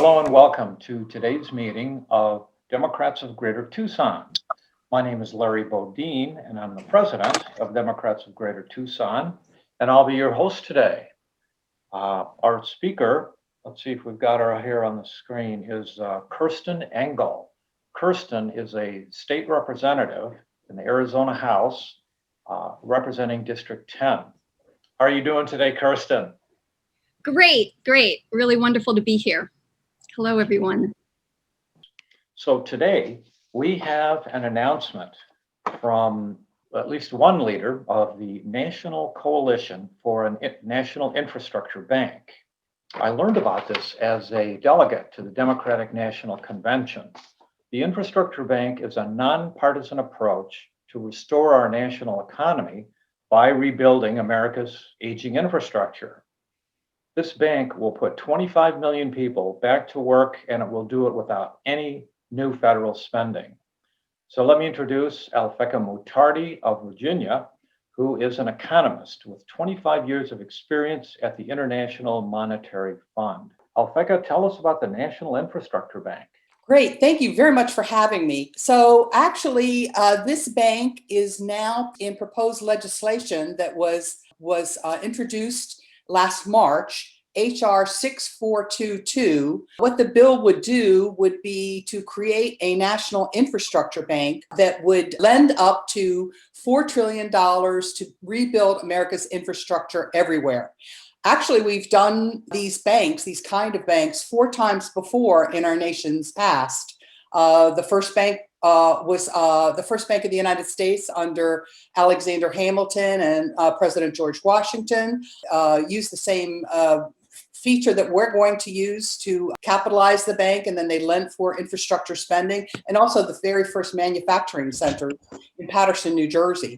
Hello and welcome to today's meeting of Democrats of Greater Tucson. My name is Larry Bodine, and I'm the president of Democrats of Greater Tucson, and I'll be your host today. Our speaker, let's see if we've got her here on the screen, is Kirsten Engel. Kirsten is a state representative in the Arizona House, representing District 10. How are you doing today, Kirsten? Great. Really wonderful to be here. Hello, everyone. So today we have an announcement from at least one leader of the National Coalition for a National Infrastructure Bank. I learned about this as a delegate to the Democratic National Convention. The Infrastructure Bank is a nonpartisan approach to restore our national economy by rebuilding America's aging infrastructure. This bank will put 25 million people back to work, and it will do it without any new federal spending. So let me introduce Alfeka Mutardi of Virginia, who is an economist with 25 years of experience at the International Monetary Fund. Alfeka, tell us about the National Infrastructure Bank. Great, thank you very much for having me. So actually, this bank is now in proposed legislation that was introduced last March, HR 6422. What the bill would do would be to create a national infrastructure bank that would lend up to $4 trillion to rebuild America's infrastructure everywhere. Actually, we've done these kind of banks 4 times before in our nation's past. The first bank was the first bank of the United States under Alexander Hamilton and President George Washington. Used the same feature that we're going to use to capitalize the bank, and then they lent for infrastructure spending, and also the very first manufacturing center in Paterson, New Jersey.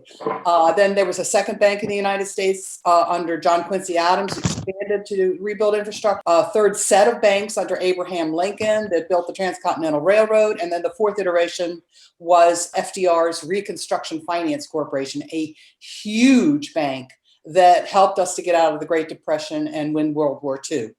Then there was a second bank in the United States under John Quincy Adams, expanded to rebuild infrastructure. A third set of banks under Abraham Lincoln that built the Transcontinental Railroad. And then the fourth iteration was FDR's Reconstruction Finance Corporation, a huge bank that helped us to get out of the Great Depression and win World War II.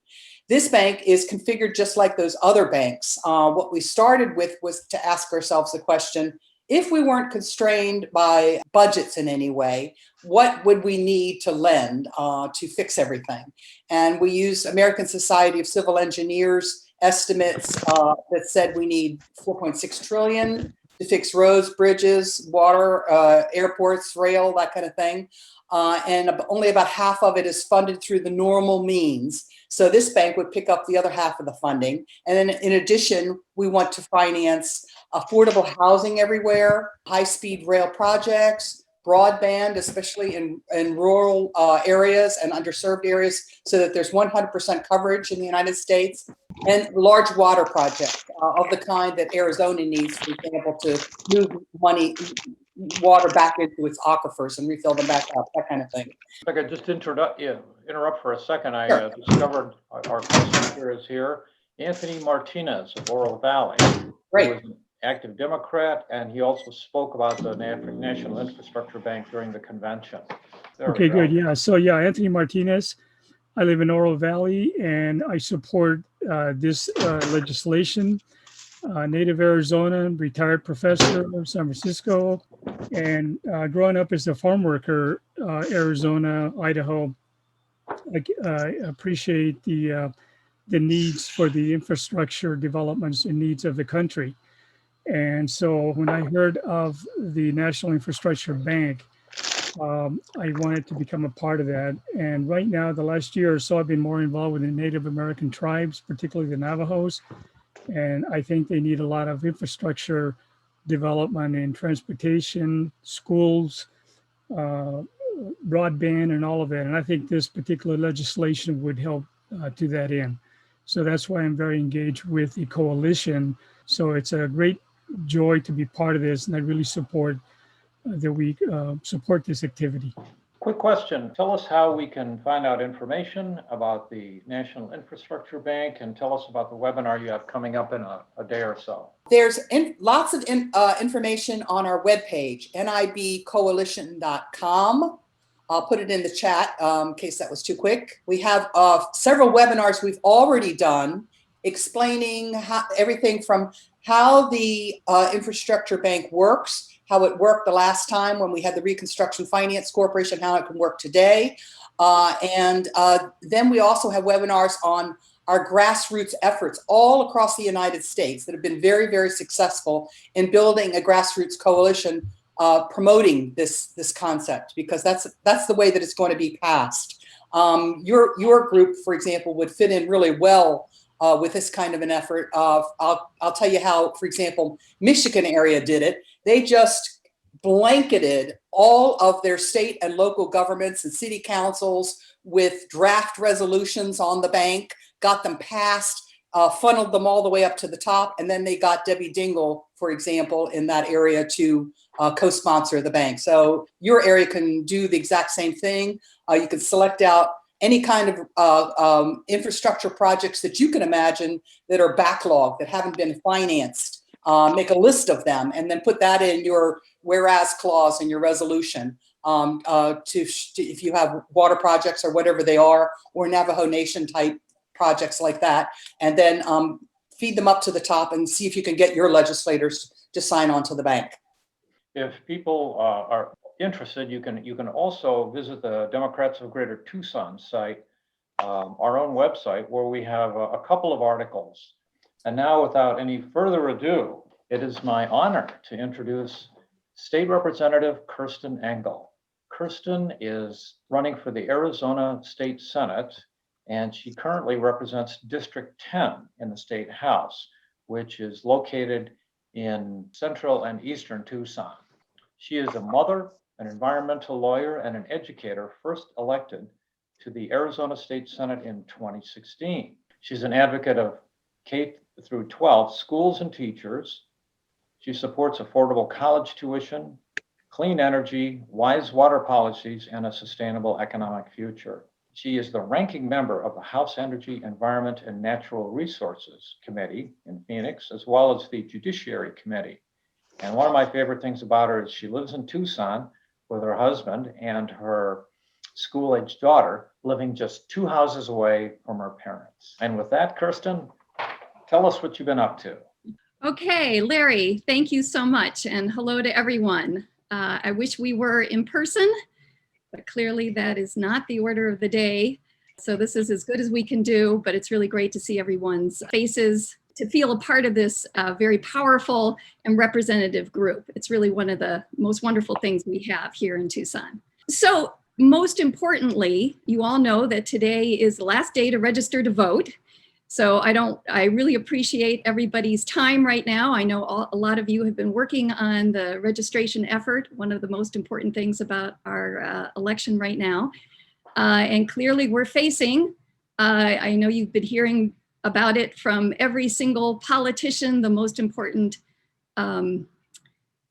This bank is configured just like those other banks. What we started with was to ask ourselves the question, if we weren't constrained by budgets in any way, what would we need to lend to fix everything? And we used American Society of Civil Engineers estimates that said we need 4.6 trillion to fix roads, bridges, water, airports, rail, that kind of thing. And only about half of it is funded through the normal means. So this bank would pick up the other half of the funding. And then in addition, we want to finance affordable housing everywhere, high-speed rail projects, broadband, especially in rural areas and underserved areas, so that there's 100% coverage in the United States, and large water projects of the kind that Arizona needs, for example, to move water back into its aquifers and refill them back up, that kind of thing. If I could just interrupt for a second, I discovered our person here is here, Anthony Martinez of Oro Valley. Great. Who is an active Democrat, and he also spoke about the National Infrastructure Bank during the convention. Okay, good. Yeah. So Anthony Martinez. I live in Oro Valley, and I support this legislation. Native Arizona, retired professor of San Francisco, and growing up as a farm worker, Arizona, Idaho, I appreciate the needs for the infrastructure developments and needs of the country. And so when I heard of the National Infrastructure Bank, I wanted to become a part of that. And right now, the last year or so, I've been more involved with the Native American tribes, particularly the Navajos. And I think they need a lot of infrastructure development in transportation, schools, broadband, and all of that. And I think this particular legislation would help to that end. So that's why I'm very engaged with the coalition. So it's a great joy to be part of this, and I really support that we support this activity. Quick question. Tell us how we can find out information about the National Infrastructure Bank, and tell us about the webinar you have coming up in a day or so. There's lots of information on our webpage, nibcoalition.com. I'll put it in the chat in case that was too quick. We have several webinars we've already done explaining everything from how the infrastructure bank works, how it worked the last time when we had the Reconstruction Finance Corporation, how it can work today. And then we also have webinars on our grassroots efforts all across the United States that have been very, very successful in building a grassroots coalition promoting this concept, because that's the way that it's going to be passed. Your group, for example, would fit in really well with this kind of an effort. I'll tell you how, for example, Michigan area did it. They just blanketed all of their state and local governments and city councils with draft resolutions on the bank, got them passed, funneled them all the way up to the top, and then they got Debbie Dingell, for example, in that area to co-sponsor the bank. So your area can do the exact same thing. You can select out any kind of infrastructure projects that you can imagine that are backlogged, that haven't been financed. Make a list of them and then put that in your whereas clause in your resolution. If you have water projects or whatever they are, or Navajo Nation type projects like that, and then feed them up to the top and see if you can get your legislators to sign on to the bank. If people are interested, you can also visit the Democrats of Greater Tucson site, our own website, where we have a couple of articles. And now, without any further ado, it is my honor to introduce State Representative Kirsten Engel. Kirsten is running for the Arizona State Senate, and she currently represents District 10 in the State House, which is located in central and eastern Tucson. She is a mother, an environmental lawyer, and an educator, first elected to the Arizona State Senate in 2016. She's an advocate of K through 12 schools and teachers. She supports affordable college tuition, clean energy, wise water policies, and a sustainable economic future. She is the ranking member of the House Energy, Environment, and Natural Resources Committee in Phoenix, as well as the Judiciary Committee. And one of my favorite things about her is she lives in Tucson with her husband and her school-aged daughter, living just 2 houses away from her parents. And with that, Kirsten, tell us what you've been up to. Okay, Larry, thank you so much. And hello to everyone. I wish we were in person, but clearly that is not the order of the day. So this is as good as we can do, but it's really great to see everyone's faces, to feel a part of this very powerful and representative group. It's really one of the most wonderful things we have here in Tucson. So most importantly, you all know that today is the last day to register to vote. So I really appreciate everybody's time right now. I know a lot of you have been working on the registration effort, one of the most important things about our election right now. And clearly we're facing, I know you've been hearing about it from every single politician, the most important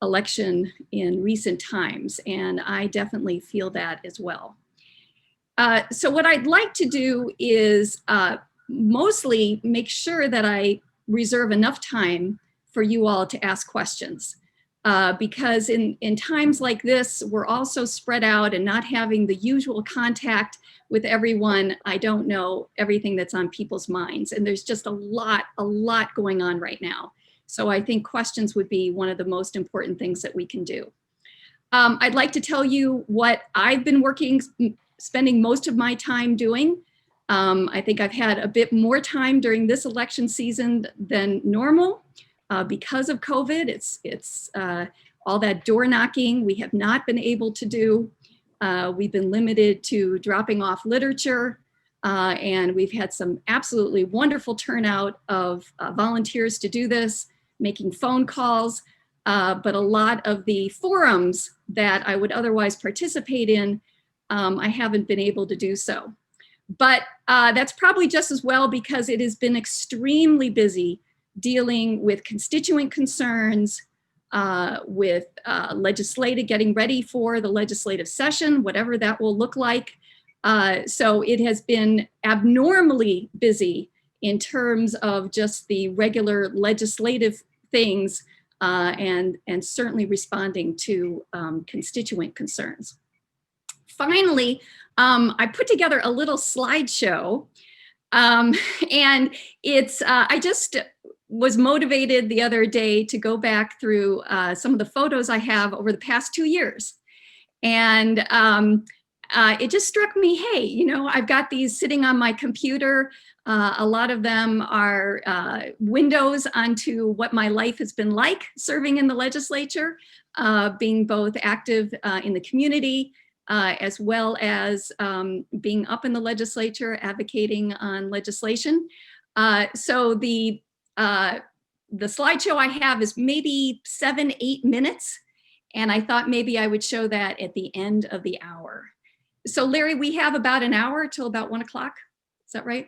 election in recent times. And I definitely feel that as well. So what I'd like to do is mostly make sure that I reserve enough time for you all to ask questions. Because in times like this, we're also spread out and not having the usual contact with everyone. I don't know everything that's on people's minds. And there's just a lot going on right now. So I think questions would be one of the most important things that we can do. I'd like to tell you what I've been spending most of my time doing. I think I've had a bit more time during this election season than normal because of COVID. It's all that door knocking we have not been able to do. We've been limited to dropping off literature, and we've had some absolutely wonderful turnout of volunteers to do this, making phone calls, but a lot of the forums that I would otherwise participate in, I haven't been able to do so. But that's probably just as well, because it has been extremely busy dealing with constituent concerns, with getting ready for the legislative session, whatever that will look like. So it has been abnormally busy in terms of just the regular legislative things and certainly responding to constituent concerns. Finally, I put together a little slideshow And it's, I just was motivated the other day to go back through some of the photos I have over the past 2 years. And it just struck me, hey, you know, I've got these sitting on my computer. A lot of them are windows onto what my life has been like serving in the legislature, being both active in the community, as well as being up in the legislature, advocating on legislation. So the slideshow I have is maybe 7-8 minutes. And I thought maybe I would show that at the end of the hour. So Larry, we have about an hour till about 1 o'clock. Is that right?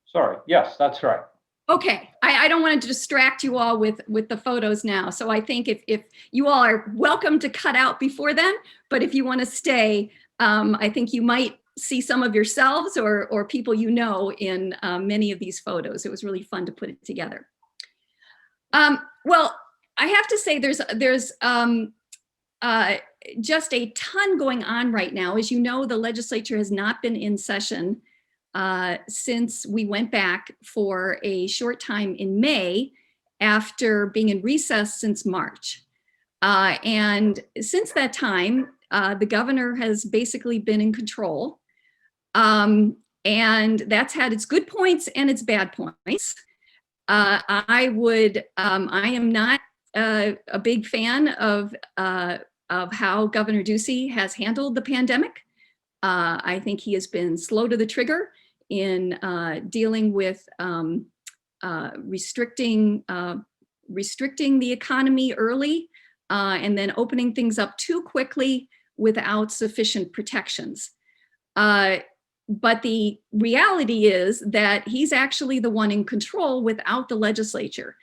Sorry, yes, that's right. Okay, I don't want to distract you all with the photos now. So I think if you all are welcome to cut out before then, but if you want to stay, I think you might see some of yourselves or people you know in many of these photos. It was really fun to put it together. Well, I have to say there's just a ton going on right now. As you know, the legislature has not been in session since we went back for a short time in May after being in recess since March. And since that time, the governor has basically been in control. And that's had its good points and its bad points. I am not a big fan of how Governor Ducey has handled the pandemic. I think he has been slow to the trigger in dealing with restricting the economy early and then opening things up too quickly without sufficient protections. But the reality is that he's actually the one in control without the legislature.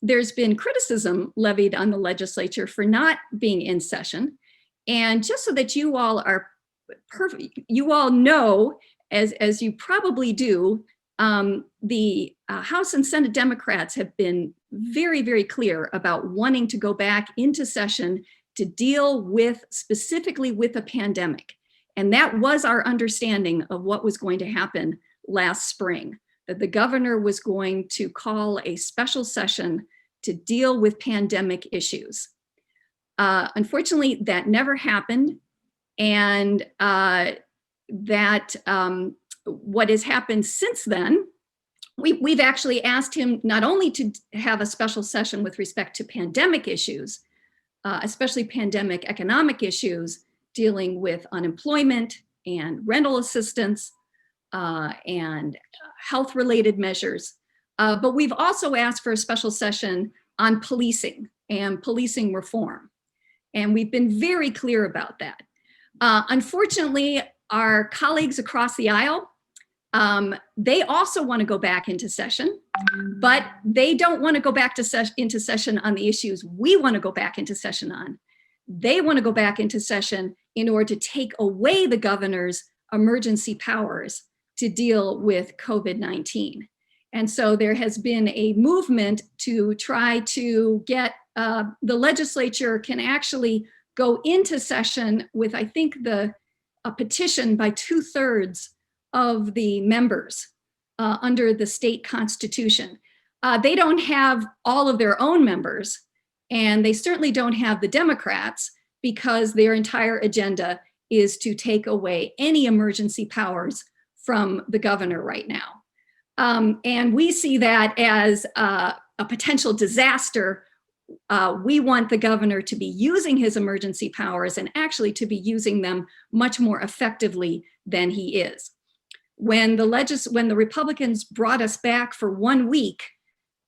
There's been criticism levied on the legislature for not being in session. And just so that you all are perfect, you all know, as you probably do, the House and Senate Democrats have been very, very clear about wanting to go back into session to deal with specifically with a pandemic. And that was our understanding of what was going to happen last spring, that the governor was going to call a special session to deal with pandemic issues. Unfortunately, that never happened. And what has happened since then, we've actually asked him not only to have a special session with respect to pandemic issues, especially pandemic economic issues, dealing with unemployment and rental assistance and health-related measures. But we've also asked for a special session on policing and policing reform. And we've been very clear about that. Unfortunately, our colleagues across the aisle, they also want to go back into session, but they don't want to go back into session on the issues we want to go back into session on. They want to go back into session in order to take away the governor's emergency powers to deal with COVID-19. And so there has been a movement to try to get the legislature can actually go into session with, I think, a petition by 2/3 of the members under the state constitution. They don't have all of their own members, and they certainly don't have the Democrats, because their entire agenda is to take away any emergency powers from the governor right now. And we see that as a potential disaster. We want the governor to be using his emergency powers and actually to be using them much more effectively than he is. When the Republicans brought us back for 1 week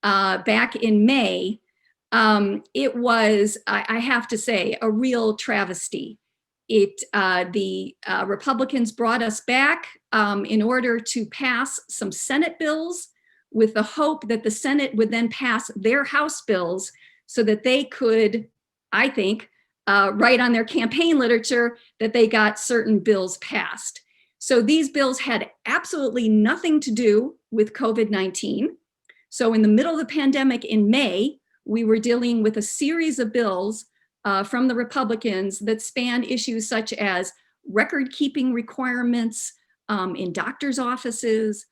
back in May, it was, I have to say, a real travesty. The Republicans brought us back in order to pass some Senate bills with the hope that the Senate would then pass their House bills so that they could, I think, write on their campaign literature that they got certain bills passed. So these bills had absolutely nothing to do with COVID-19. So in the middle of the pandemic in May, we were dealing with a series of bills from the Republicans that spanned issues such as record keeping requirements in doctors' offices,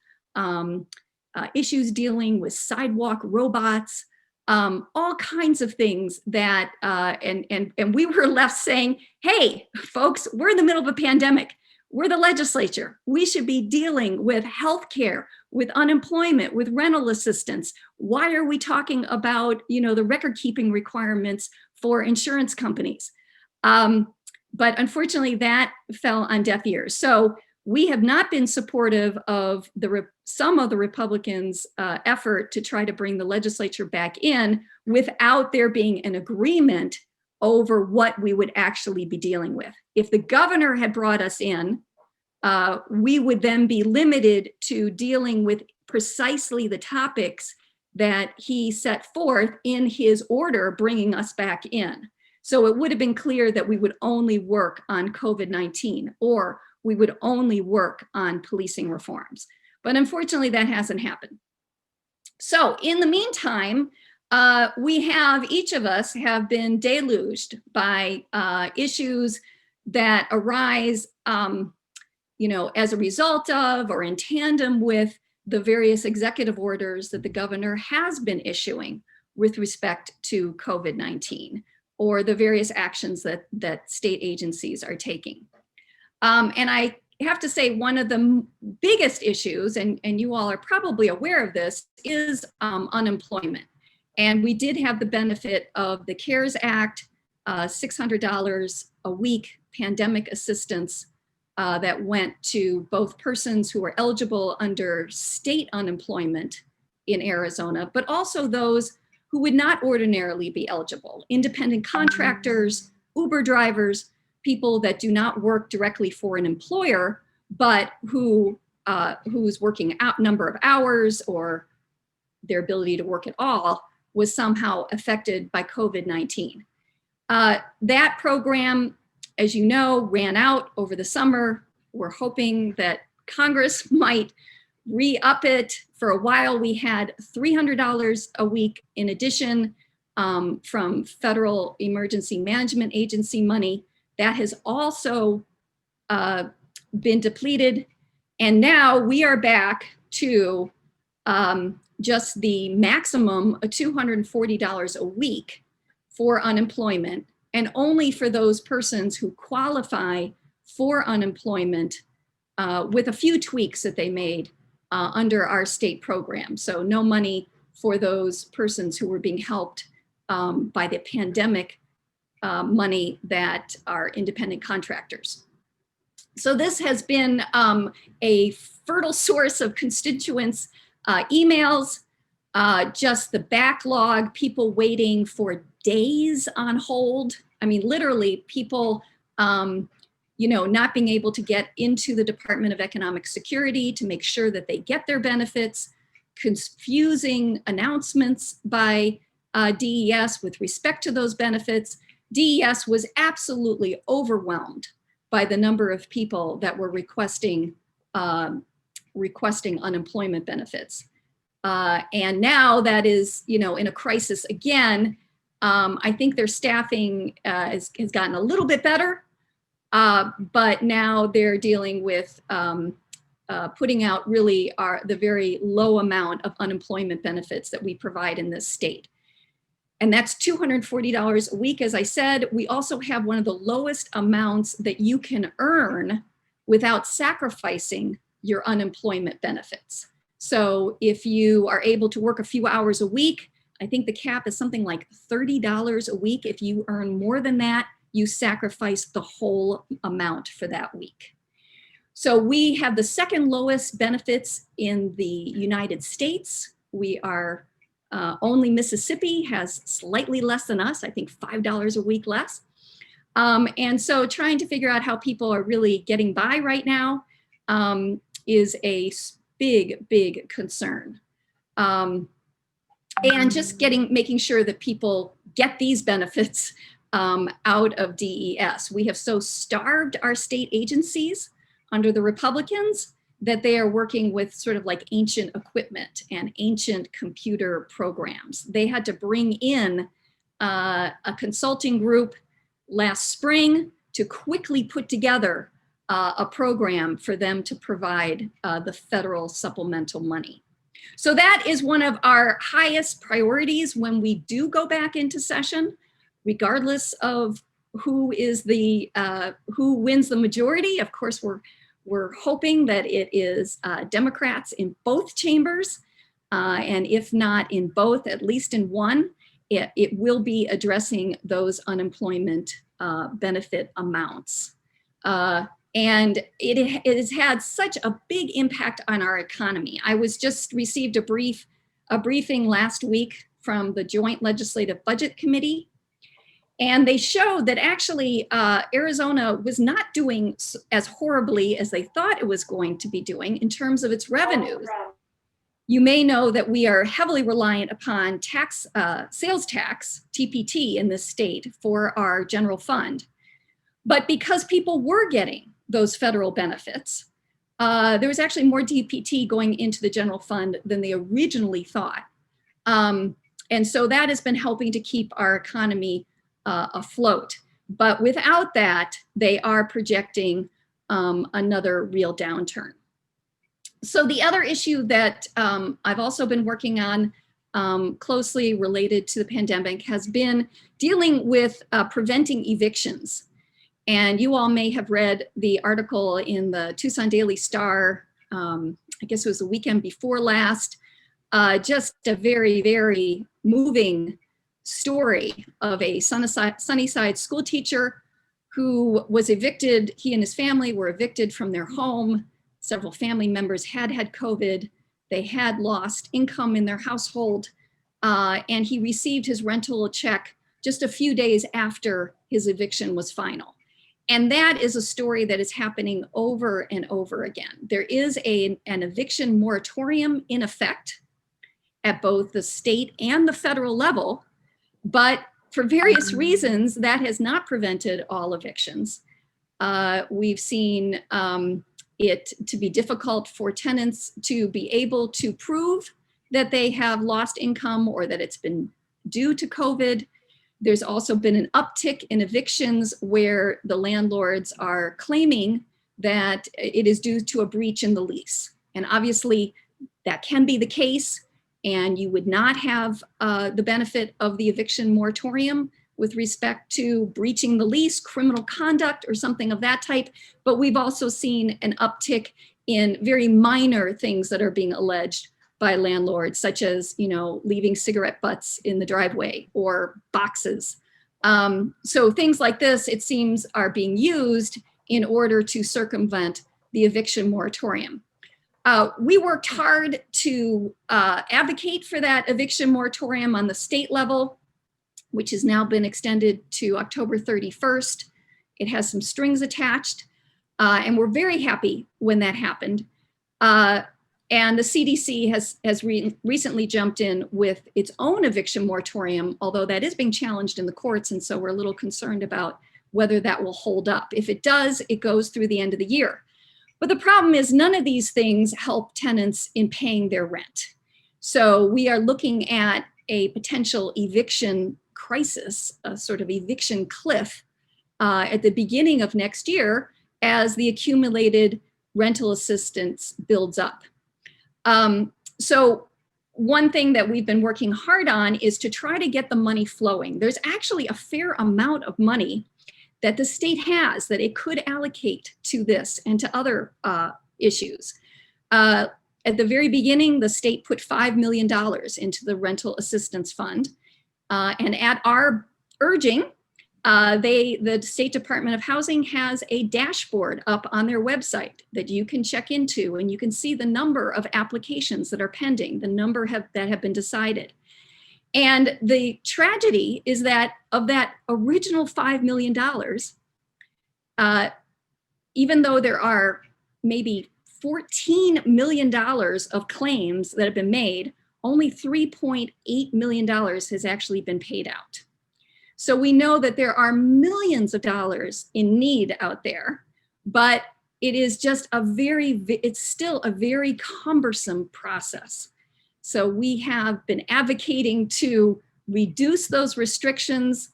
issues dealing with sidewalk robots, all kinds of things that, and we were left saying, hey, folks, we're in the middle of a pandemic. We're the legislature. We should be dealing with healthcare, with unemployment, with rental assistance. Why are we talking about, the record keeping requirements for insurance companies? But unfortunately, that fell on deaf ears. So we have not been supportive of some of the Republicans' effort to try to bring the legislature back in without there being an agreement over what we would actually be dealing with. If the governor had brought us in, we would then be limited to dealing with precisely the topics that he set forth in his order bringing us back in. So it would have been clear that we would only work on COVID-19, or we would only work on policing reforms. But unfortunately, that hasn't happened. So in the meantime, each of us have been deluged by issues that arise, as a result of or in tandem with the various executive orders that the governor has been issuing with respect to COVID-19, or the various actions that state agencies are taking. And I have to say, one of the biggest issues, and you all are probably aware of this, is unemployment. And we did have the benefit of the CARES Act, $600 a week pandemic assistance that went to both persons who were eligible under state unemployment in Arizona, but also those who would not ordinarily be eligible: independent contractors, Uber drivers, people that do not work directly for an employer, but whose working out number of hours or their ability to work at all was somehow affected by COVID-19. That program, as you know, ran out over the summer. We're hoping that Congress might re-up it. For a while, we had $300 a week in addition from Federal Emergency Management Agency money. That has also been depleted. And now we are back to just the maximum of $240 a week for unemployment, and only for those persons who qualify for unemployment with a few tweaks that they made under our state program. So no money for those persons who were being helped by the pandemic money that are independent contractors. So this has been a fertile source of constituents' emails, just the backlog, people waiting for days on hold. I mean, literally people, not being able to get into the Department of Economic Security to make sure that they get their benefits, confusing announcements by DES with respect to those benefits. DES was absolutely overwhelmed by the number of people that were requesting unemployment benefits. And now that is, in a crisis again. I think their staffing has gotten a little bit better, but now they're dealing with putting out really the very low amount of unemployment benefits that we provide in this state. And that's $240 a week. As I said, we also have one of the lowest amounts that you can earn without sacrificing your unemployment benefits. So if you are able to work a few hours a week, I think the cap is something like $30 a week. If you earn more than that, you sacrifice the whole amount for that week. So we have the second lowest benefits in the United States. We are only Mississippi has slightly less than us, I think $5 a week less. And so trying to figure out how people are really getting by right now is a big concern. And just making sure that people get these benefits out of DES. We have so starved our state agencies under the Republicans that they are working with sort of like ancient equipment and ancient computer programs. They had to bring in a consulting group last spring to quickly put together a program for them to provide the federal supplemental money. So that is one of our highest priorities when we do go back into session, regardless of who is who wins the majority. Of course, we're hoping that it is Democrats in both chambers, and if not in both, at least in one. It will be addressing those unemployment benefit amounts. And it has had such a big impact on our economy. I just received a briefing last week from the Joint Legislative Budget Committee, and they showed that actually Arizona was not doing as horribly as they thought it was going to be doing in terms of its revenues. You may know that we are heavily reliant upon sales tax, TPT, in this state for our general fund. But because people were getting those federal benefits, there was actually more TPT going into the general fund than they originally thought. And so that has been helping to keep our economy afloat. But without that, they are projecting another real downturn. So the other issue that I've also been working on closely related to the pandemic has been dealing with preventing evictions. And you all may have read the article in the Tucson Daily Star, I guess it was the weekend before last, just a very, very moving story of a Sunnyside school teacher who was evicted. He and his family were evicted from their home. Several family members had COVID. They had lost income in their household, and he received his rental check just a few days after his eviction was final. And that is a story that is happening over and over again. There is an eviction moratorium in effect at both the state and the federal level, but for various reasons, that has not prevented all evictions. We've seen it to be difficult for tenants to be able to prove that they have lost income or that it's been due to COVID. There's also been an uptick in evictions where the landlords are claiming that it is due to a breach in the lease. And obviously that can be the case, and you would not have the benefit of the eviction moratorium with respect to breaching the lease, criminal conduct, or something of that type. But we've also seen an uptick in very minor things that are being alleged by landlords, such as, leaving cigarette butts in the driveway or boxes. So things like this, it seems, are being used in order to circumvent the eviction moratorium. We worked hard to advocate for that eviction moratorium on the state level, which has now been extended to October 31st. It has some strings attached, and we're very happy when that happened. And the CDC has recently jumped in with its own eviction moratorium, although that is being challenged in the courts, and so we're a little concerned about whether that will hold up. If it does, it goes through the end of the year. But the problem is none of these things help tenants in paying their rent. So we are looking at a potential eviction crisis, a sort of eviction cliff at the beginning of next year as the accumulated rental assistance builds up. So one thing that we've been working hard on is to try to get the money flowing. There's actually a fair amount of money that the state has that it could allocate to this and to other issues. At the very beginning, the state put $5 million into the rental assistance fund. And at our urging, the State Department of Housing has a dashboard up on their website that you can check into, and you can see the number of applications that are pending, the number that have been decided. And the tragedy is that of that original $5 million, even though there are maybe $14 million of claims that have been made, only $3.8 million has actually been paid out. So we know that there are millions of dollars in need out there, but it is just it's still a very cumbersome process. So we have been advocating to reduce those restrictions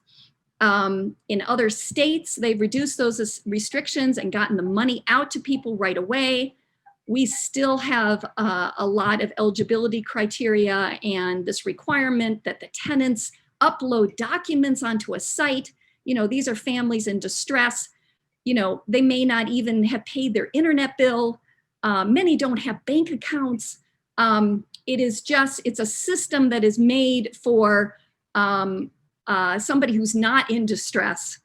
In other states, they've reduced those restrictions and gotten the money out to people right away. We still have a lot of eligibility criteria and this requirement that the tenants upload documents onto a site. You know, these are families in distress. You know, they may not even have paid their internet bill. Many don't have bank accounts. It's a system that is made for somebody who's not in distress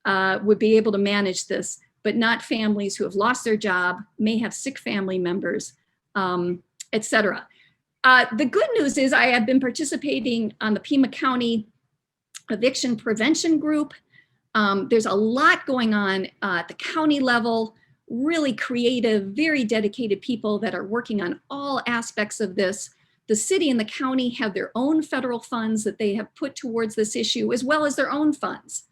would be able to manage this, but not families who have lost their job, may have sick family members, etc. The good news is I have been participating on the Pima County Eviction Prevention Group. There's a lot going on at the county level, really creative, very dedicated people that are working on all aspects of this. The city and the county have their own federal funds that they have put towards this issue, as well as their own funds.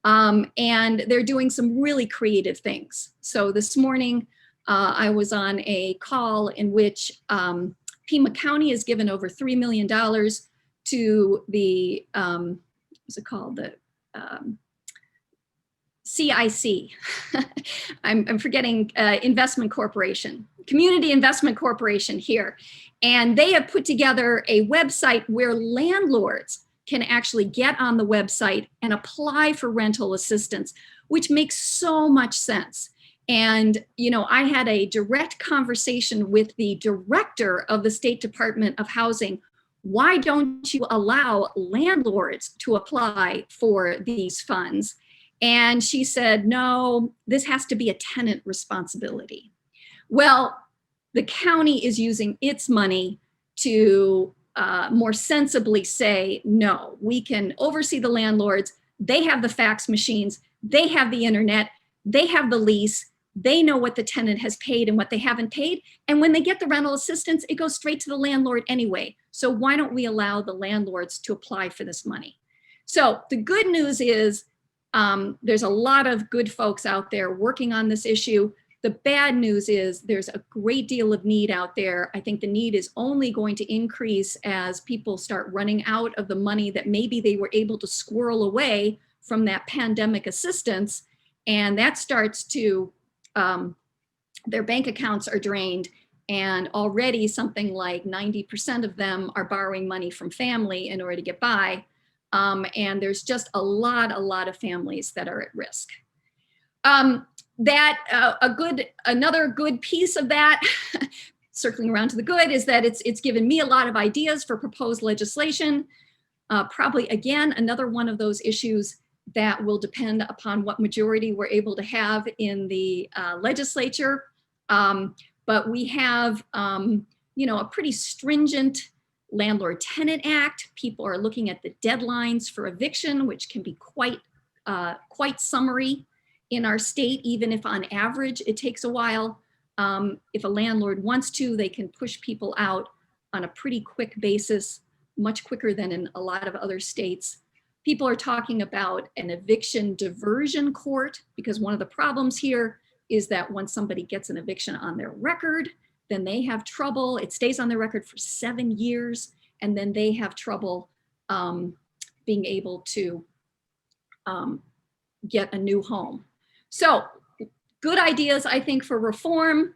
And they're doing some really creative things. So this morning, I was on a call in which Pima County has given over $3 million to the, what's it called? The CIC. I'm forgetting Investment Corporation, Community Investment Corporation here. And they have put together a website where landlords can actually get on the website and apply for rental assistance, which makes so much sense. And, you know, I had a direct conversation with the director of the State Department of Housing. Why don't you allow landlords to apply for these funds? And she said, no, this has to be a tenant responsibility. Well, the county is using its money to more sensibly say, no, we can oversee the landlords. They have the fax machines. They have the internet. They have the lease. They know what the tenant has paid and what they haven't paid. And when they get the rental assistance, it goes straight to the landlord anyway. So why don't we allow the landlords to apply for this money? So the good news is there's a lot of good folks out there working on this issue. The bad news is there's a great deal of need out there. I think the need is only going to increase as people start running out of the money that maybe they were able to squirrel away from that pandemic assistance. And that starts to, their bank accounts are drained, and already something like 90% of them are borrowing money from family in order to get by. And there's just a lot of families that are at risk. Another good piece of that, circling around to the good, is that it's given me a lot of ideas for proposed legislation. Probably, again, another one of those issues that will depend upon what majority we're able to have in the legislature. But we have, you know, a pretty stringent Landlord-Tenant Act. People are looking at the deadlines for eviction, which can be quite summary in our state, even if on average it takes a while. If a landlord wants to, they can push people out on a pretty quick basis, much quicker than in a lot of other states. People are talking about an eviction diversion court, because one of the problems here is that once somebody gets an eviction on their record, then they have trouble. It stays on their record for 7 years, and then they have trouble being able to get a new home. So good ideas, I think, for reform.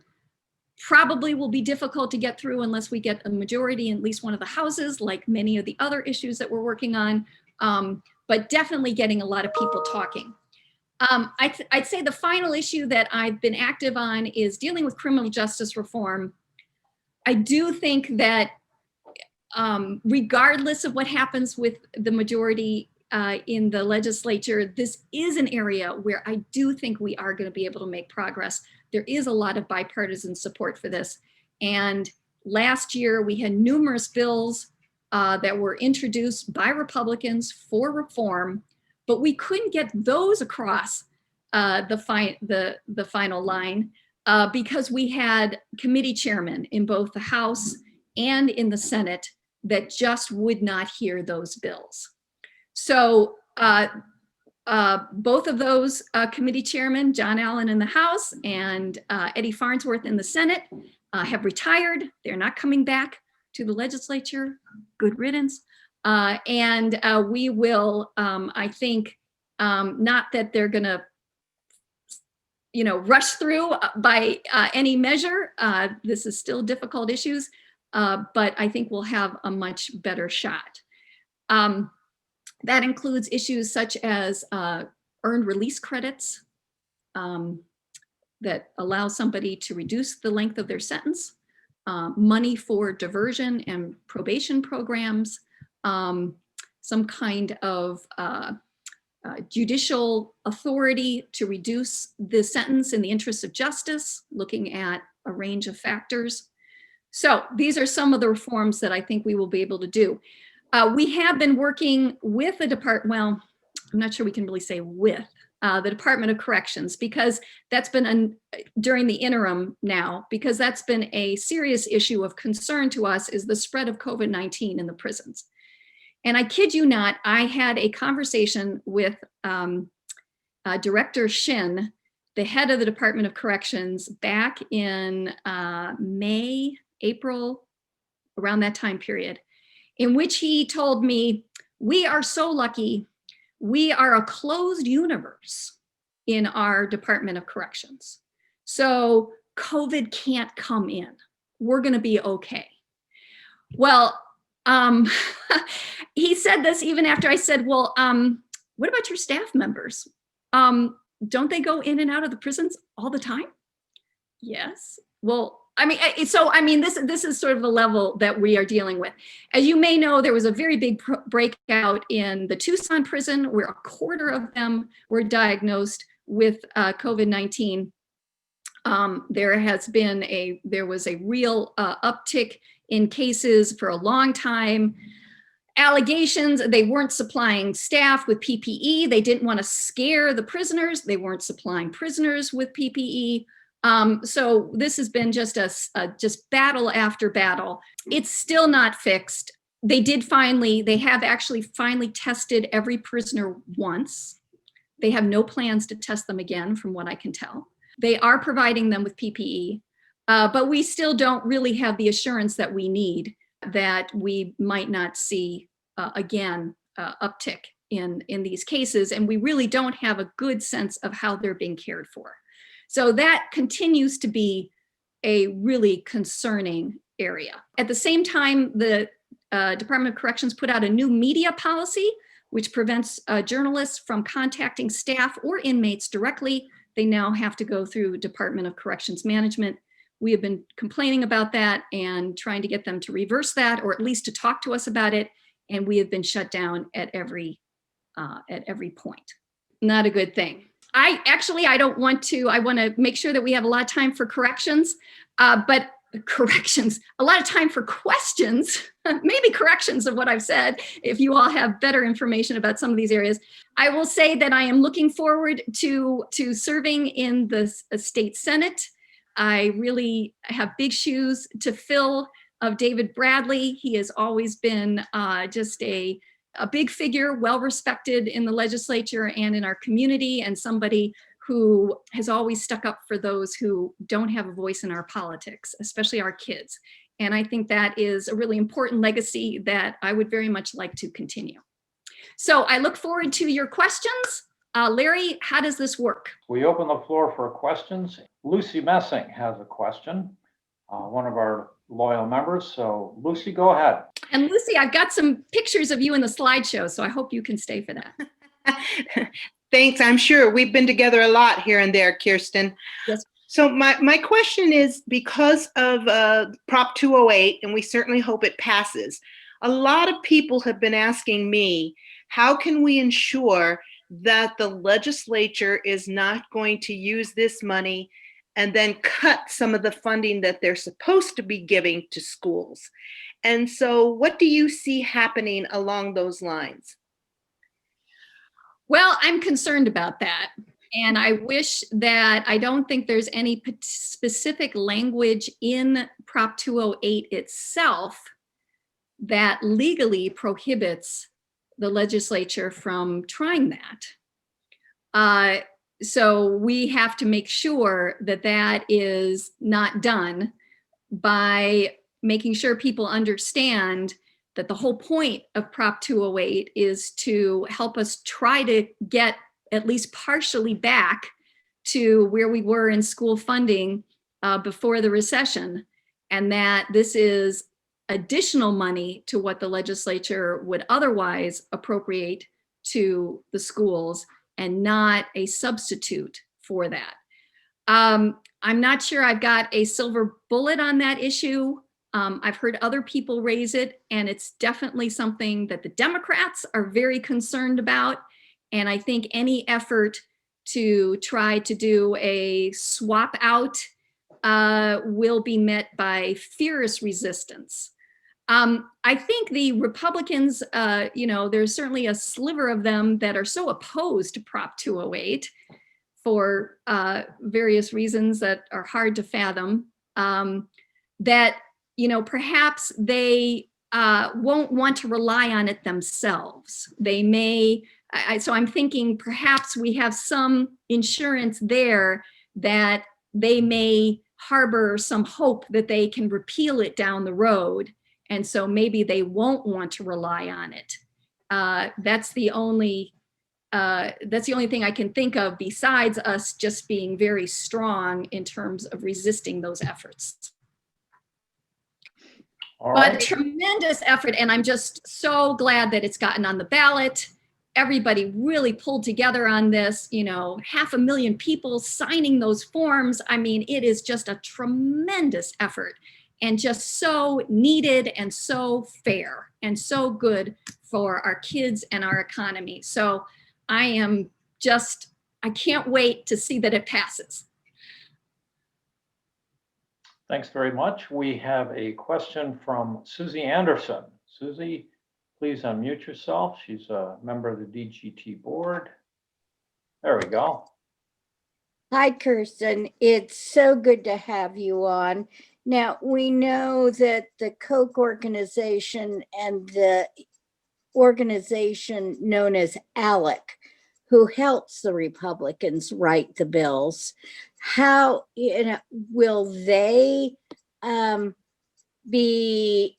Probably will be difficult to get through unless we get a majority in at least one of the houses, like many of the other issues that we're working on, but definitely getting a lot of people talking. I'd say the final issue that I've been active on is dealing with criminal justice reform. I do think that regardless of what happens with the majority in the legislature, this is an area where I do think we are going to be able to make progress. There is a lot of bipartisan support for this. And last year we had numerous bills that were introduced by Republicans for reform, but we couldn't get those across the final line because we had committee chairmen in both the House and in the Senate that just would not hear those bills. So both of those committee chairmen, John Allen in the House and Eddie Farnsworth in the Senate, have retired. They're not coming back to the legislature. Good riddance. And we will, I think, Not that they're going to, rush through by any measure. This is still difficult issues, but I think we'll have a much better shot. That includes issues such as earned release credits that allow somebody to reduce the length of their sentence, money for diversion and probation programs, some kind of judicial authority to reduce the sentence in the interest of justice, looking at a range of factors. So these are some of the reforms that I think we will be able to do. We have been working with the department, well, I'm not sure we can really say with the Department of Corrections, because that's been during the interim now, because that's been a serious issue of concern to us, is the spread of COVID-19 in the prisons. And I kid you not, I had a conversation with Director Shin, the head of the Department of Corrections, back in May, April, around that time period, in which he told me, we are so lucky, we are a closed universe in our Department of Corrections. So COVID can't come in. We're gonna be okay. Well, he said this even after I said, well, what about your staff members? Don't they go in and out of the prisons all the time? Yes. Well, this is sort of the level that we are dealing with. As you may know, there was a very big breakout in the Tucson prison, where a quarter of them were diagnosed with COVID-19. There was a real uptick in cases for a long time. Allegations, they weren't supplying staff with PPE. They didn't want to scare the prisoners. They weren't supplying prisoners with PPE. So this has been just just battle after battle. It's still not fixed. They have actually finally tested every prisoner once. They have no plans to test them again, from what I can tell. They are providing them with PPE, but we still don't really have the assurance that we need that we might not see again uptick in these cases, and we really don't have a good sense of how they're being cared for. So that continues to be a really concerning area. At the same time, the Department of Corrections put out a new media policy, which prevents journalists from contacting staff or inmates directly. They now have to go through Department of Corrections management. We have been complaining about that and trying to get them to reverse that, or at least to talk to us about it. And we have been shut down at every point. Not a good thing. I want to make sure that we have a lot of time for corrections, but a lot of time for questions, maybe corrections of what I've said, if you all have better information about some of these areas. I will say that I am looking forward to serving in the state Senate. I really have big shoes to fill of David Bradley. He has always been just a big figure, well-respected in the legislature and in our community, and somebody who has always stuck up for those who don't have a voice in our politics, especially our kids. And I think that is a really important legacy that I would very much like to continue. So I look forward to your questions. Larry, how does this work? We open the floor for questions. Lucy Messing has a question, one of our loyal members. So Lucy, go ahead. And Lucy, I've got some pictures of you in the slideshow, so I hope you can stay for that. Thanks, I'm sure. We've been together a lot here and there, Kirsten. Yes. So my question is, because of Prop 208, and we certainly hope it passes, a lot of people have been asking me, how can we ensure that the legislature is not going to use this money and then cut some of the funding that they're supposed to be giving to schools? And so what do you see happening along those lines? Well, I'm concerned about that. And I wish that, I don't think there's any specific language in Prop 208 itself that legally prohibits the legislature from trying that. So we have to make sure that that is not done by making sure people understand that the whole point of Prop 208 is to help us try to get at least partially back to where we were in school funding before the recession, and that this is additional money to what the legislature would otherwise appropriate to the schools and not a substitute for that. I'm not sure I've got a silver bullet on that issue. I've heard other people raise it, and it's definitely something that the Democrats are very concerned about. And I think any effort to try to do a swap out will be met by fierce resistance. I think the Republicans, there's certainly a sliver of them that are so opposed to Prop 208 for various reasons that are hard to fathom, that, perhaps they won't want to rely on it themselves. They may, so I'm thinking perhaps we have some insurance there that they may harbor some hope that they can repeal it down the road. And so maybe they won't want to rely on it. That's the only thing I can think of besides us just being very strong in terms of resisting those efforts. All But right. tremendous effort, and I'm just so glad that it's gotten on the ballot. Everybody really pulled together on this, 500,000 people signing those forms. I mean, it is just a tremendous effort and just so needed and so fair and so good for our kids and our economy. So I can't wait to see that it passes. Thanks very much. We have a question from Susie Anderson. Susie, please unmute yourself. She's a member of the DGT board. There we go. Hi, Kirsten. It's so good to have you on. Now, we know that the Koch organization and the organization known as ALEC, who helps the Republicans write the bills, how will they be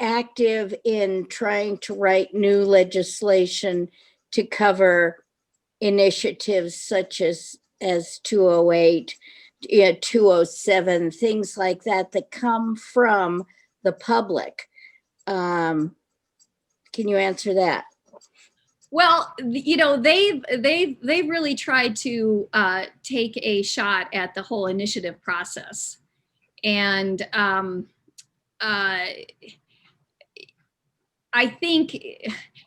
active in trying to write new legislation to cover initiatives such as 208, 207, things like that come from the public? Can you answer that? Well, they've really tried to take a shot at the whole initiative process, and I think,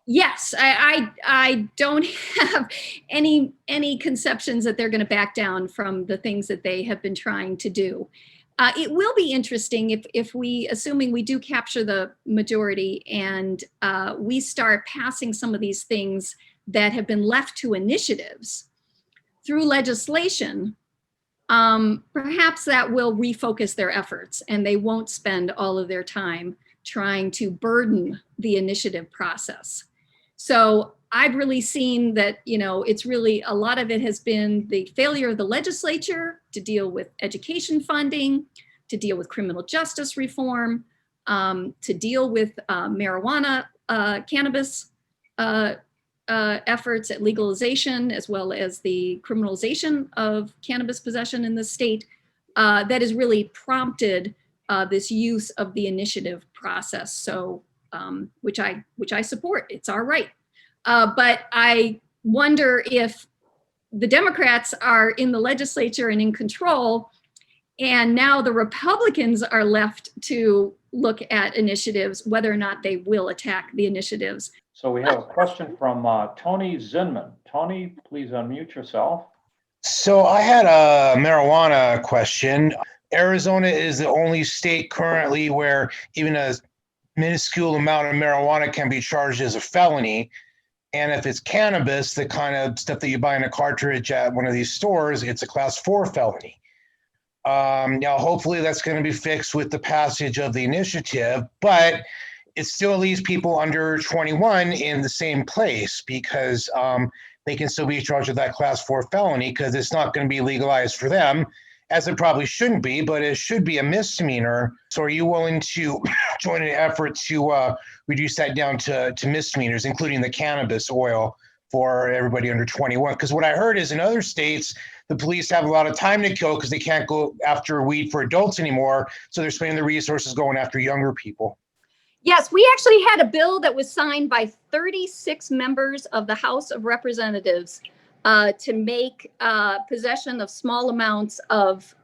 yes, I don't have any conceptions that they're going to back down from the things that they have been trying to do. It will be interesting if we, assuming we do capture the majority and we start passing some of these things that have been left to initiatives through legislation, perhaps that will refocus their efforts and they won't spend all of their time trying to burden the initiative process. So I've really seen that, it's really, a lot of it has been the failure of the legislature to deal with education funding, to deal with criminal justice reform, to deal with marijuana, cannabis efforts at legalization, as well as the criminalization of cannabis possession in the state, that has really prompted this use of the initiative process. So, which I support. It's our right. But I wonder if the Democrats are in the legislature and in control, and now the Republicans are left to look at initiatives, whether or not they will attack the initiatives. So we have a question from Tony Zinman. Tony, please unmute yourself. So I had a marijuana question. Arizona is the only state currently where even a minuscule amount of marijuana can be charged as a felony. And if it's cannabis, the kind of stuff that you buy in a cartridge at one of these stores, it's a class 4 felony. Now, hopefully that's going to be fixed with the passage of the initiative, but it still leaves people under 21 in the same place because they can still be charged with that class 4 felony because it's not going to be legalized for them, as it probably shouldn't be, but it should be a misdemeanor. So are you willing to join an effort to reduce that down to misdemeanors, including the cannabis oil for everybody under 21. Because what I heard is in other states, the police have a lot of time to kill because they can't go after weed for adults anymore. So they're spending the resources going after younger people. Yes, we actually had a bill that was signed by 36 members of the House of Representatives to make possession of small amounts of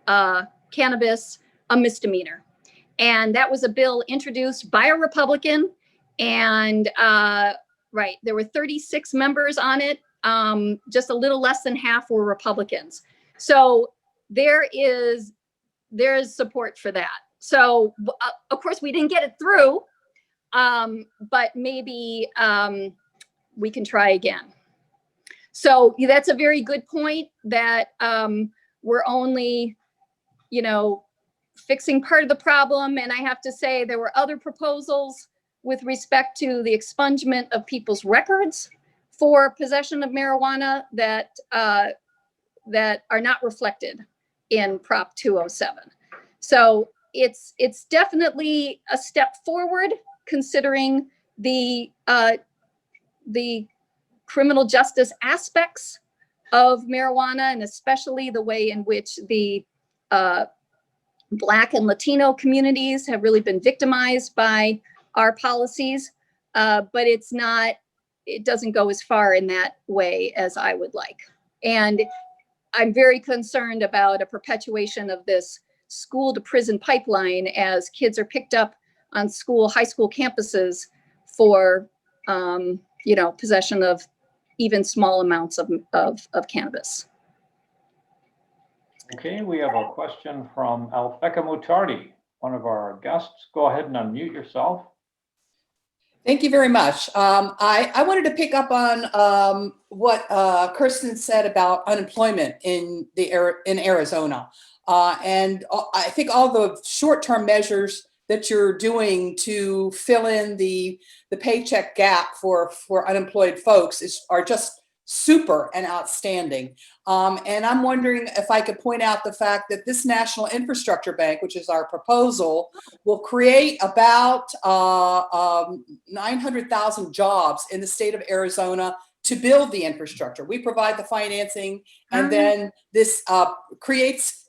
cannabis a misdemeanor. And that was a bill introduced by a Republican. And right, there were 36 members on it. Just a little less than half were Republicans. So there is support for that. So of course we didn't get it through, but maybe we can try again. So that's a very good point that we're only, fixing part of the problem. And I have to say there were other proposals with respect to the expungement of people's records for possession of marijuana that are not reflected in Prop 207. So it's definitely a step forward considering the criminal justice aspects of marijuana, and especially the way in which the Black and Latino communities have really been victimized by our policies. But it doesn't go as far in that way as I would like. And I'm very concerned about a perpetuation of this school to prison pipeline as kids are picked up on high school campuses for, possession of even small amounts of cannabis. Okay, we have a question from Alfeka Mutardi, one of our guests. Go ahead and unmute yourself. Thank you very much. I wanted to pick up on what Kirsten said about unemployment in Arizona. And I think all the short-term measures that you're doing to fill in the paycheck gap for unemployed folks are just super and outstanding. And I'm wondering if I could point out the fact that this National Infrastructure Bank, which is our proposal, will create about 900,000 jobs in the state of Arizona to build the infrastructure. We provide the financing, and then this creates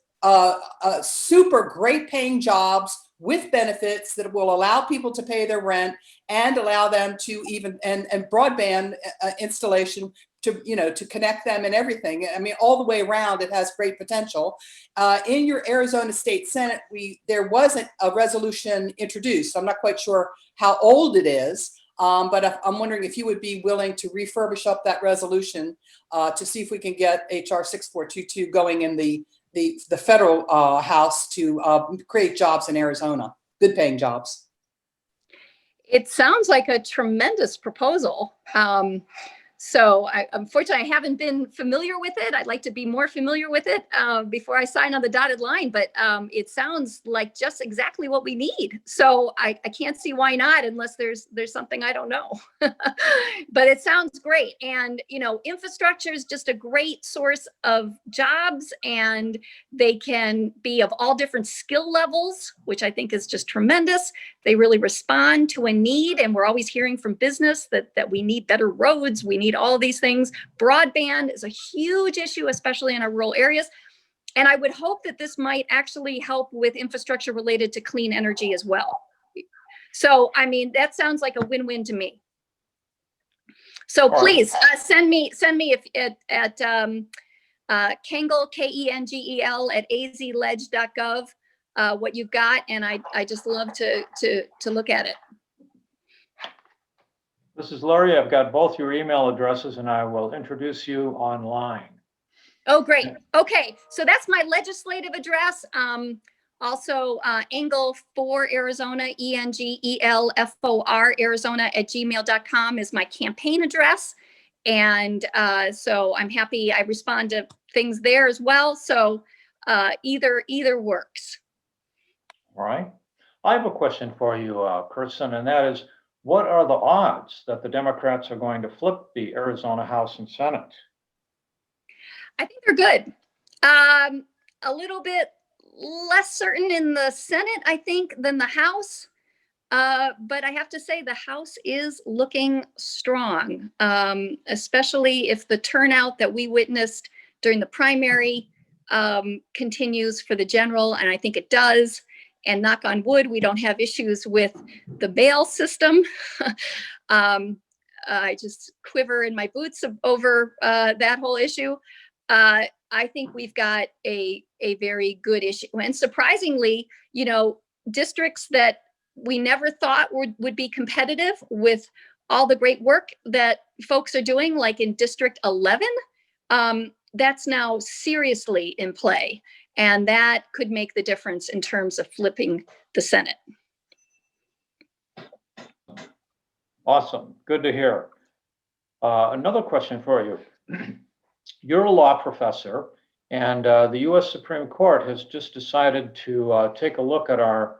super great paying jobs with benefits that will allow people to pay their rent and allow them to and broadband installation to connect them and everything. I mean, all the way around, it has great potential. In your Arizona State Senate, there wasn't a resolution introduced. I'm not quite sure how old it is, but I'm wondering if you would be willing to refurbish up that resolution to see if we can get HR 6422 going in the federal house to create jobs in Arizona, good paying jobs. It sounds like a tremendous proposal. So unfortunately, I haven't been familiar with it. I'd like to be more familiar with it before I sign on the dotted line, but it sounds like just exactly what we need. So I can't see why not, unless there's something I don't know. But it sounds great. And, infrastructure is just a great source of jobs, and they can be of all different skill levels, which I think is just tremendous. They really respond to a need, and we're always hearing from business that we need better roads, we need all of these things. Broadband is a huge issue, especially in our rural areas. And I would hope that this might actually help with infrastructure related to clean energy as well. So, I mean, that sounds like a win-win to me. So please send me at Kengel, KENGEL at azledge.gov. What you've got, and I just love to look at it. This is Laurie. I've got both your email addresses, and I will introduce you online. Oh, great. Okay, so that's my legislative address. Also, Engel for Arizona, ENGELFOR Arizona @gmail.com is my campaign address. And so I'm happy I respond to things there as well. So either works. All right. I have a question for you, Kirsten, and that is, what are the odds that the Democrats are going to flip the Arizona House and Senate? I think they're good. A little bit less certain in the Senate, I think, than the House. But I have to say the House is looking strong, especially if the turnout that we witnessed during the primary continues for the general, and I think it does. And knock on wood, we don't have issues with the bail system. I just quiver in my boots over that whole issue. I think we've got a very good issue. And surprisingly, you know, districts that we never thought would be competitive with all the great work that folks are doing, like in District 11, that's now seriously in play. And that could make the difference in terms of flipping the Senate. Awesome. Good to hear. Another question for you. You're a law professor, and the U.S. Supreme Court has just decided to take a look at our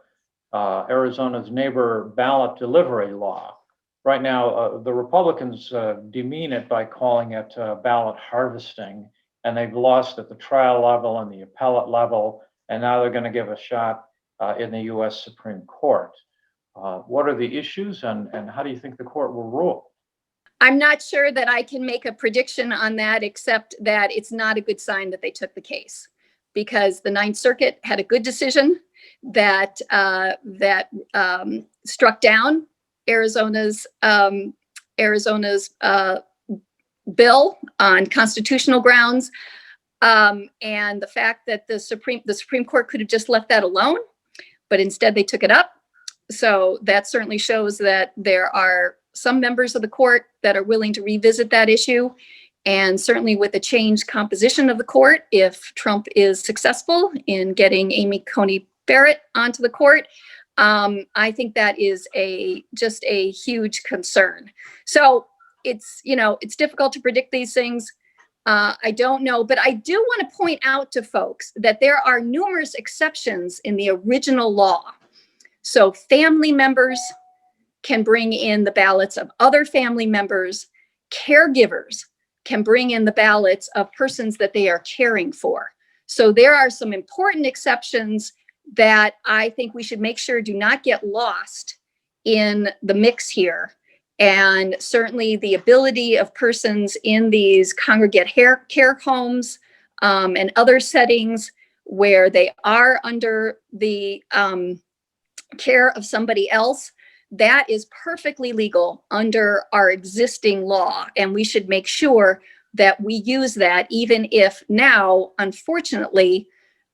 Arizona's neighbor ballot delivery law. Right now, the Republicans demean it by calling it ballot harvesting, and they've lost at the trial level and the appellate level, and now they're going to give a shot in the U.S. Supreme Court. What are the issues, and how do you think the court will rule? I'm not sure that I can make a prediction on that, except that it's not a good sign that they took the case, because the Ninth Circuit had a good decision that struck down Arizona's bill on constitutional grounds, and the fact that the Supreme Court could have just left that alone, but instead they took it up. So that certainly shows that there are some members of the court that are willing to revisit that issue. And certainly with the changed composition of the court, if Trump is successful in getting Amy Coney Barrett onto the court, I think that is just a huge concern. So it's difficult to predict these things. I don't know, but I do want to point out to folks that there are numerous exceptions in the original law. So family members can bring in the ballots of other family members. Caregivers can bring in the ballots of persons that they are caring for. So there are some important exceptions that I think we should make sure do not get lost in the mix here. And certainly the ability of persons in these congregate care homes and other settings where they are under the care of somebody else, that is perfectly legal under our existing law. And we should make sure that we use that, even if now, unfortunately,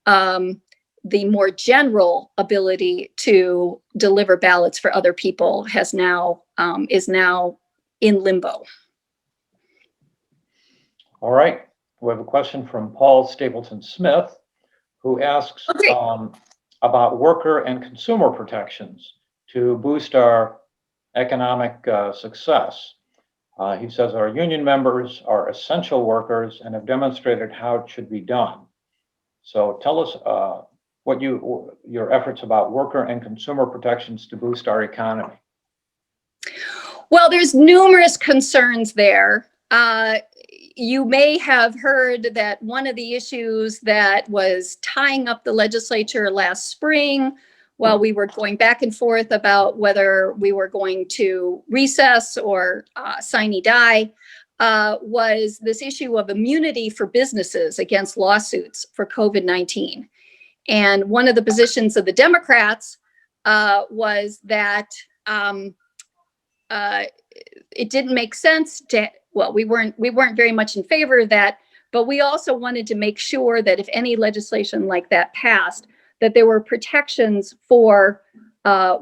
the more general ability to deliver ballots for other people is now in limbo. All right. We have a question from Paul Stapleton Smith, who asks about worker and consumer protections to boost our economic success. He says our union members are essential workers and have demonstrated how it should be done. So tell us what your efforts about worker and consumer protections to boost our economy. Well, there's numerous concerns there. You may have heard that one of the issues that was tying up the legislature last spring, while we were going back and forth about whether we were going to recess or sine die, was this issue of immunity for businesses against lawsuits for COVID-19. And one of the positions of the Democrats was that it didn't make sense to, well, we weren't very much in favor of that, but we also wanted to make sure that if any legislation like that passed, that there were protections for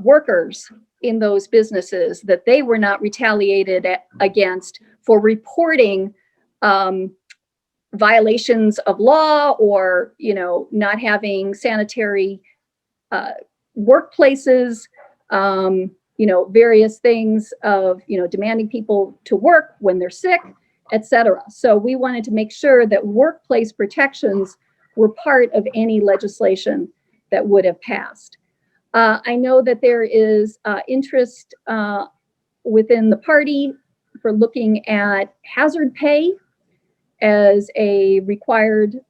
workers in those businesses, that they were not retaliated against for reporting violations of law or, not having sanitary workplaces, various things of, demanding people to work when they're sick, etc. So we wanted to make sure that workplace protections were part of any legislation that would have passed. I know that there is interest within the party for looking at hazard pay as a required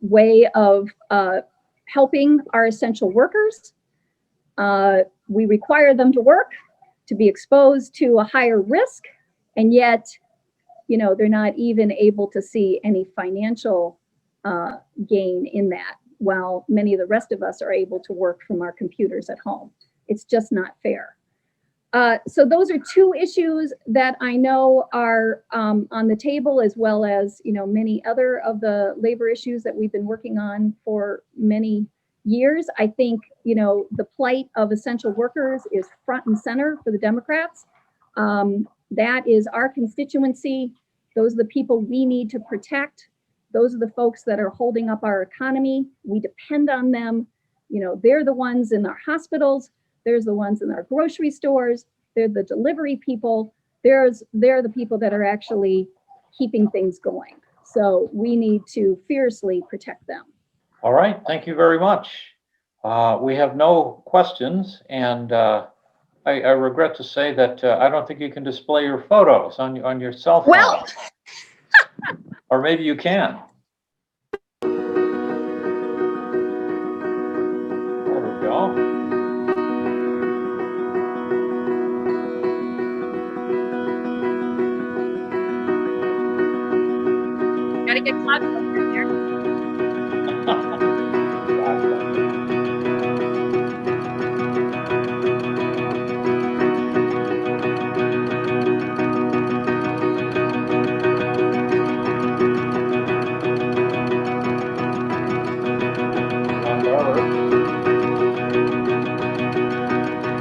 way of helping our essential workers. We require them to work, to be exposed to a higher risk, and yet, they're not even able to see any financial gain in that, while many of the rest of us are able to work from our computers at home. It's just not fair. So those are two issues that I know are on the table, as well as many other of the labor issues that we've been working on for many years. I think the plight of essential workers is front and center for the Democrats. That is our constituency. Those are the people we need to protect. Those are the folks that are holding up our economy. We depend on them. They're the ones in our hospitals. There's the ones in our grocery stores. They're the delivery people. They're the people that are actually keeping things going. So we need to fiercely protect them. All right, thank you very much. We have no questions, and I regret to say that I don't think you can display your photos on your cell phone. Well, or maybe you can. There we go. gotta get caught up in there.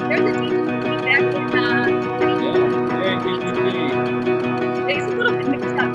There's a DGT back in, it's a little bit mixed up.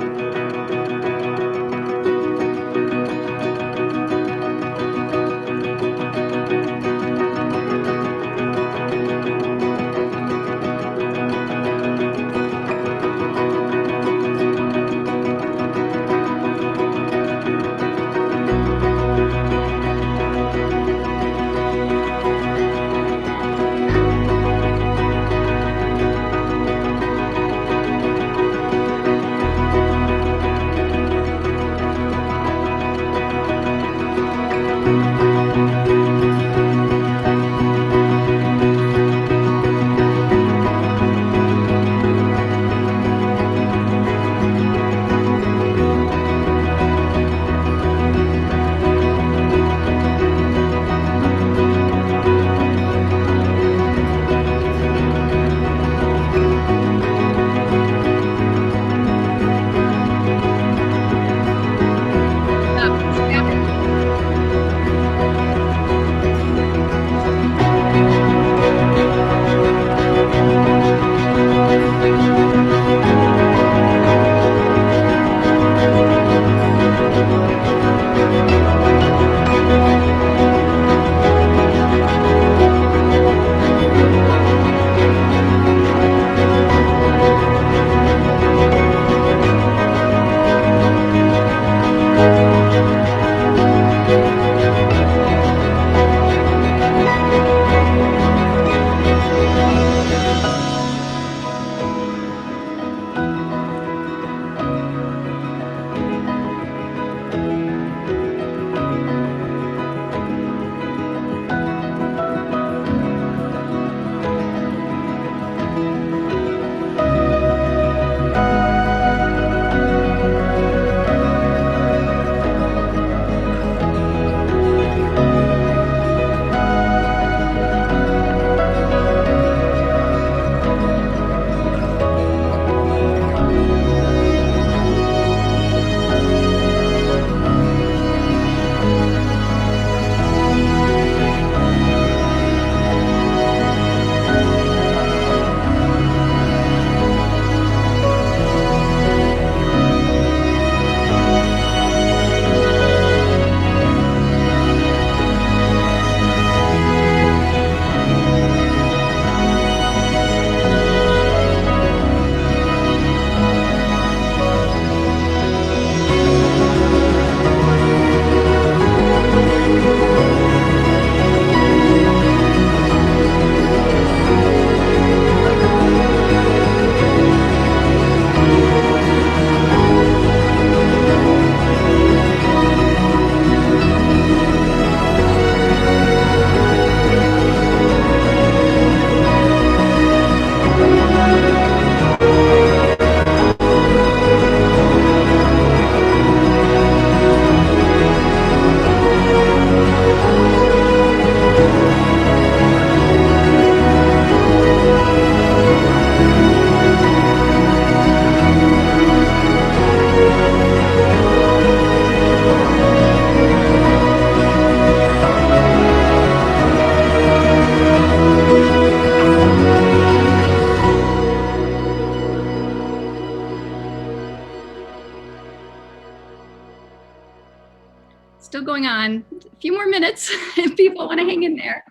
still going on. A few more minutes if people want to hang in there.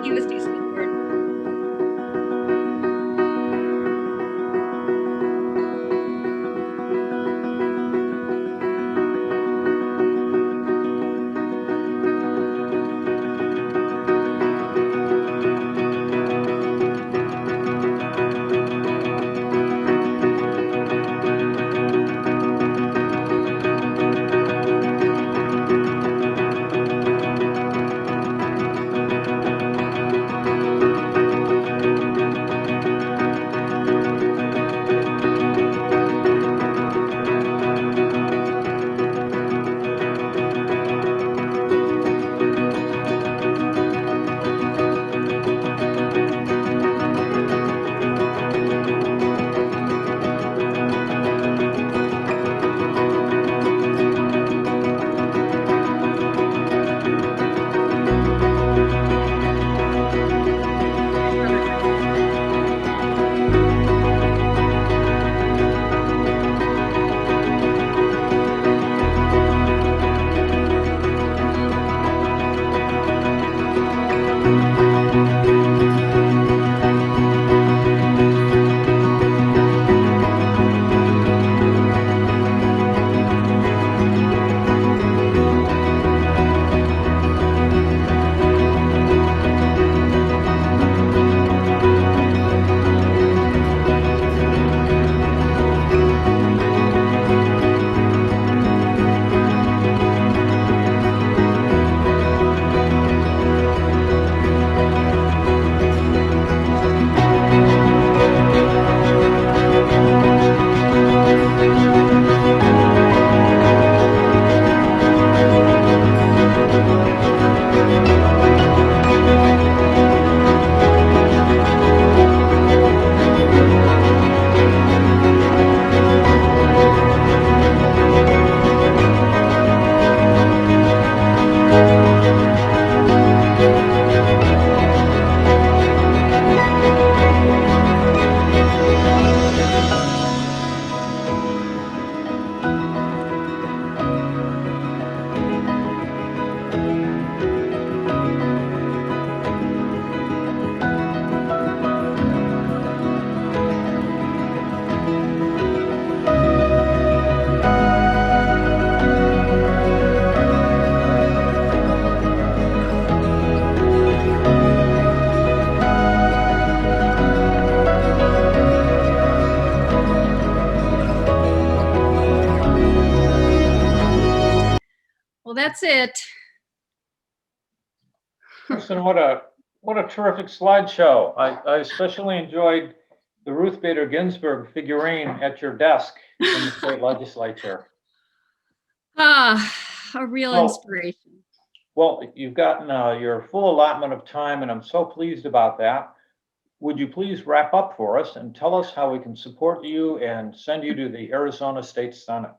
USD School Board. Well, that's it. Kirsten, what a terrific slideshow. I especially enjoyed the Ruth Bader Ginsburg figurine at your desk in the state legislature. Ah, a real Well, inspiration. Well, you've gotten your full allotment of time, and I'm so pleased about that. Would you please wrap up for us and tell us how we can support you and send you to the Arizona State Senate?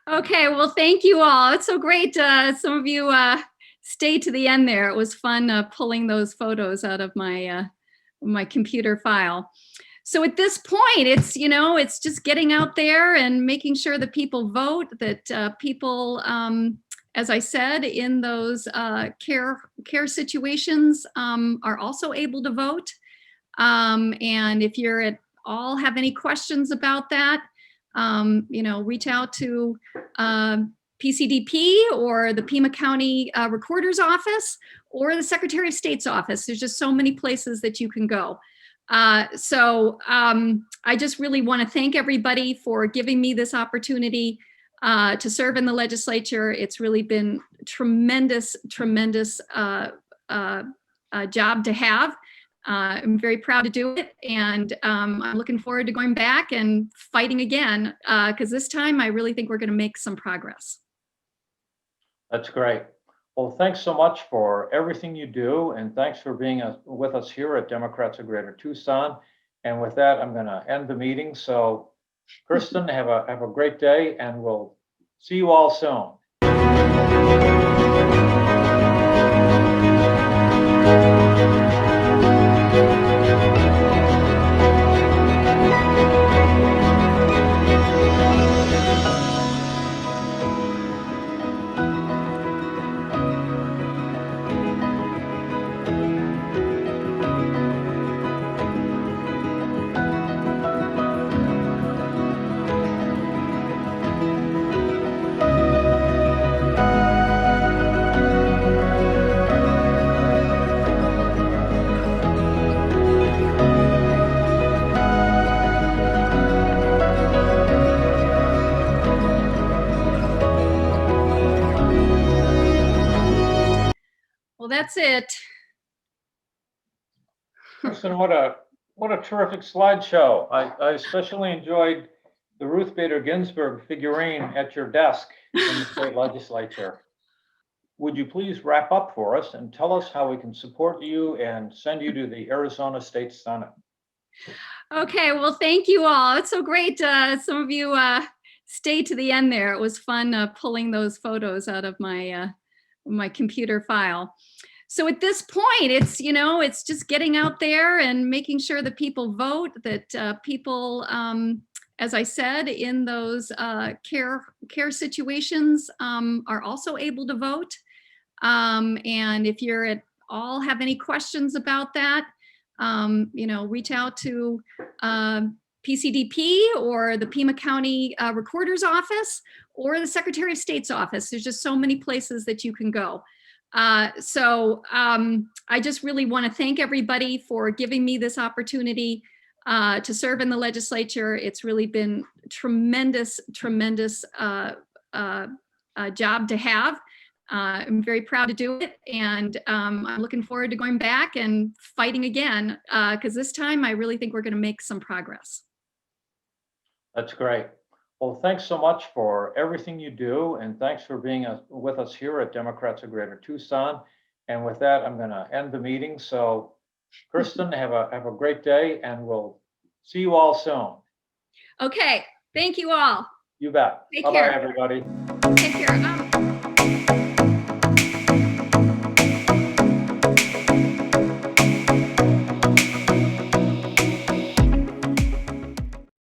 Okay, well, thank you all. It's so great. Some of you stayed to the end there. It was fun pulling those photos out of my computer file. So at this point, it's, you know, it's just getting out there and making sure that people vote, that people, as I said, in those care situations are also able to vote. And if you're at all have any questions about that, you know, reach out to PCDP or the Pima County Recorder's Office or the Secretary of State's office. There's just so many places that you can go. I just really want to thank everybody for giving me this opportunity to serve in the legislature. It's really been tremendous job to have. I'm very proud to do it, and I'm looking forward to going back and fighting again, because this time I really think we're going to make some progress. That's great. Well, thanks so much for everything you do, and thanks for being with us here at Democrats of Greater Tucson. And with that, I'm going to end the meeting. So, Kirsten, have a great day, and we'll see you all soon. Well, that's it. Kirsten, what a terrific slideshow. I especially enjoyed the Ruth Bader Ginsburg figurine at your desk in the state legislature. Would you please wrap up for us and tell us how we can support you and send you to the Arizona State Senate? Okay, well, thank you all. It's so great. Some of you stayed to the end there. It was fun pulling those photos out of my my computer file. So at this point, it's, you know, it's just getting out there and making sure that people vote, that people, as I said, in those care situations are also able to vote. And if you're at all have any questions about that, you know, reach out to PCDP or the Pima County Recorder's Office or the Secretary of State's office. There's just so many places that you can go. So I just really want to thank everybody for giving me this opportunity to serve in the legislature. It's really been tremendous job to have. I'm very proud to do it, and I'm looking forward to going back and fighting again, because this time I really think we're going to make some progress. That's great. Well, thanks so much for everything you do, and thanks for being with us here at Democrats of Greater Tucson. And with that, I'm going to end the meeting. So, Kirsten, have a great day, and we'll see you all soon. Okay, thank you all. You bet. Take Bye-bye, care. everybody.